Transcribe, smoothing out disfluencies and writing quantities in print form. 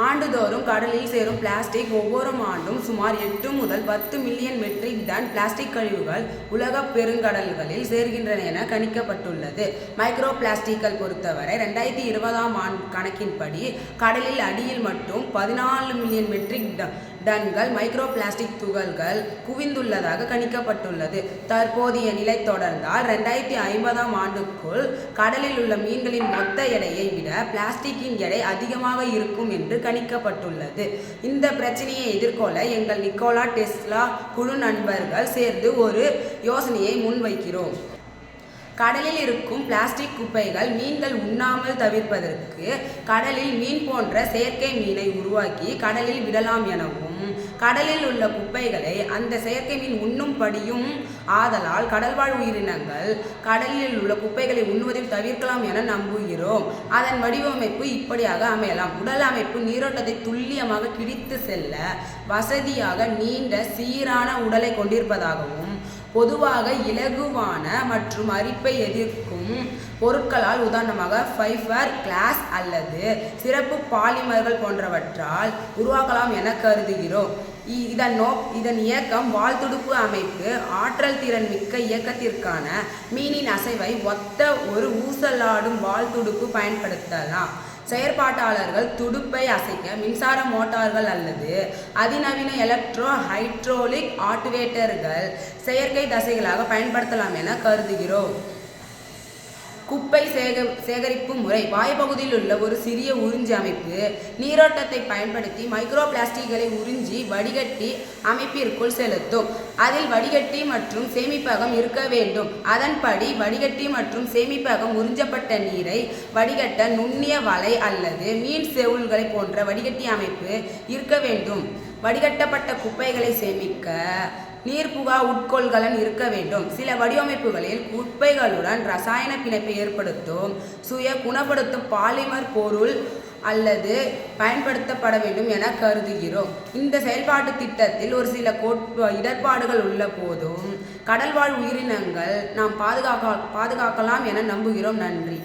ஆண்டுதோறும் கடலில் சேரும் பிளாஸ்டிக் ஒவ்வொரு ஆண்டும் சுமார் 8 முதல் 10 மில்லியன் மெட்ரிக் டன் பிளாஸ்டிக் கழிவுகள் உலக பெருங்கடல்களில் சேர்கின்றன என கணிக்கப்பட்டுள்ளது. மைக்ரோ பிளாஸ்டிக்கள் பொறுத்தவரை 2020ஆம் ஆண்டு கணக்கின்படி கடலில் அடியில் மட்டும் 14 மில்லியன் மெட்ரிக் டன்கள் மைக்ரோ பிளாஸ்டிக் துகள்கள் குவிந்துள்ளதாக கணிக்கப்பட்டுள்ளது. தற்போதைய நிலை தொடர்ந்தால் 2050ஆம் ஆண்டுக்குள் கடலில் உள்ள மீன்களின் மொத்த எடையை விட பிளாஸ்டிக்கின் எடை அதிகமாக இருக்கும் என்று கணிக்கப்பட்டுள்ளது. இந்த பிரச்சனையை எதிர்கொள்ள எங்கள் நிக்கோலா டெஸ்லா குழு நண்பர்கள் சேர்ந்து ஒரு யோசனையை முன்வைக்கிறோம். கடலில் இருக்கும் பிளாஸ்டிக் குப்பைகள் மீன்கள் உண்ணாமல் தவிர்ப்பதற்கு கடலில் மீன் போன்ற செயற்கை மீனை உருவாக்கி கடலில் விடலாம் எனவும், கடலில் உள்ள குப்பைகளை அந்த செயற்கை மீன் உண்ணும்படியும் ஆதலால் கடல்வாழ் உயிரினங்கள் கடலில் உள்ள குப்பைகளை உண்ணுவதையும் தவிர்க்கலாம் என நம்புகிறோம். அதன் வடிவமைப்பு இப்படியாக அமையலாம். உடல் அமைப்பு நீரோட்டத்தை துல்லியமாக கிழித்து செல்ல வசதியாக நீண்ட சீரான உடலை கொண்டிருப்பதாகவும், பொதுவாக இலகுவான மற்றும் அரிப்பை எதிர்க்கும் பொருட்களால் உதாரணமாக ஃபைபர், கிளாஸ் அல்லது சிறப்பு பாலிமர்கள் போன்றவற்றால் உருவாக்கலாம் என கருதுகிறோம். இதன் இயக்கம் வால்துடுப்பு அமைப்பு ஆற்றல் திறன் மிக்க இயக்கத்திற்கான மீனின் அசைவை ஒத்த ஒரு ஊசலாடும் வால்துடுப்பு பயன்படுத்தலாம். செயற்பாட்டாளர்கள் துடுப்பை அசைக்க மின்சார மோட்டார்கள் அல்லது அதிநவீன எலக்ட்ரோ ஹைட்ரோலிக் ஆக்டிவேட்டர்கள் செயற்கை தசைகளாக பயன்படுத்தலாம் என கருதுகிறோம். குப்பை சேகரிப்பு முறை வாய்ப்பகுதியில் உள்ள ஒரு சிறிய உறிஞ்சி அமைப்பு நீரோட்டத்தை பயன்படுத்தி மைக்ரோ பிளாஸ்டிக்களை உறிஞ்சி வடிகட்டி அமைப்பிற்குள் செலுத்தும். அதில் வடிகட்டி மற்றும் சேமிப்பகம் இருக்க வேண்டும். அதன்படி வடிகட்டி மற்றும் சேமிப்பகம் உறிஞ்சப்பட்ட நீரை வடிகட்ட நுண்ணிய வலை அல்லது மீன் செவுள்களை போன்ற வடிகட்டி அமைப்பு இருக்க வேண்டும். வடிகட்டப்பட்ட குப்பைகளை சேமிக்க நீர்புகா உட்கொள்கலன் இருக்க வேண்டும். சில வடிவமைப்புகளில் குப்பைகளுடன் ரசாயன பிணைப்பை ஏற்படுத்தும் சுய குணப்படுத்தும் பாலிமர் பொருள் அல்லது பயன்படுத்தப்பட வேண்டும் என கருதுகிறோம். இந்த செயல்பாட்டு திட்டத்தில் ஒரு சில இடர்பாடுகள் உள்ள போதும் கடல்வாழ் உயிரினங்கள் நாம் பாதுகாக்கலாம் என நம்புகிறோம். நன்றி.